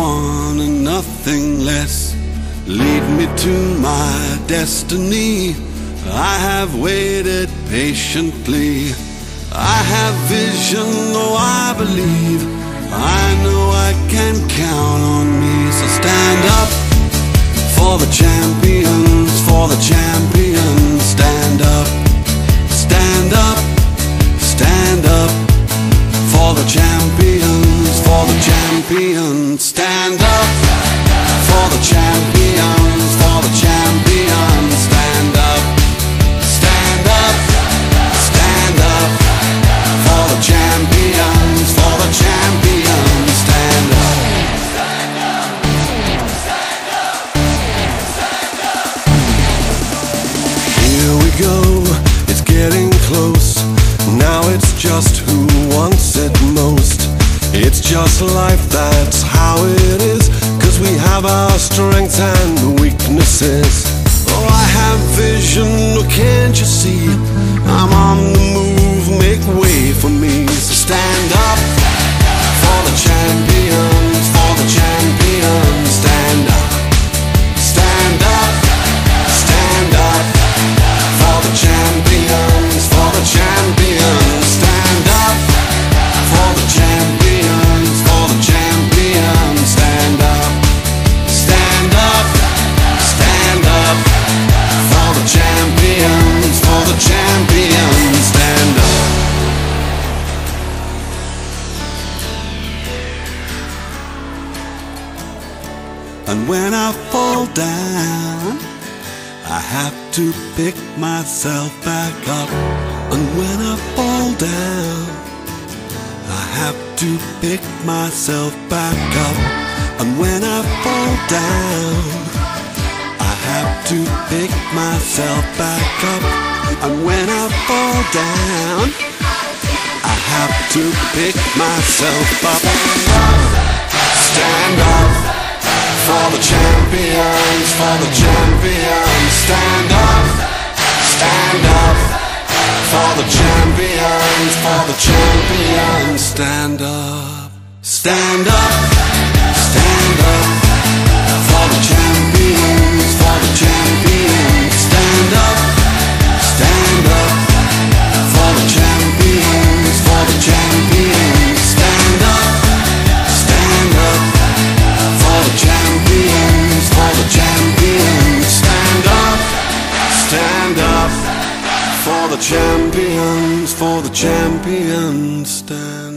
want nothing less. Lead me to my destiny. I have waited patiently. I have vision, though I believe. I know I can count on me. So stand up for the champions, for the champions. Stand up, stand up, stand up for the champions, for the champions. Stand up for the champions, for the champions. Stand up, stand up, stand up for the champions, for the champions. Stand up. Here we go, it's getting close. Now it's just who wants it most. It's just life, that's how it is. 'Cause we have our strengths and weaknesses. Oh, I have vision, oh, can't you see? I'm on the move, make way for me. So stand up for the champions, for the champions. Stand up, stand up, stand up for the champions, for the champions. Stand up for the champions, for the champions. Stand up, stand up, stand up for the champions, for the champions. Stand up. And when I fall down, I have to pick myself back up. And when I fall down, I have to pick myself back up. And when I fall down, I have to pick myself back up. And when I fall down, I have to pick myself up. Stand up for the champions, for the champions. Stand up, stand up for the champions, for the champions. Stand up, stand up, stand up for the champions, for the champions. Stand up, stand up for the champions, for the champions. Stand up, stand up for the champions, for the champions. Stand up, stand up for the champions, for the champions. Stand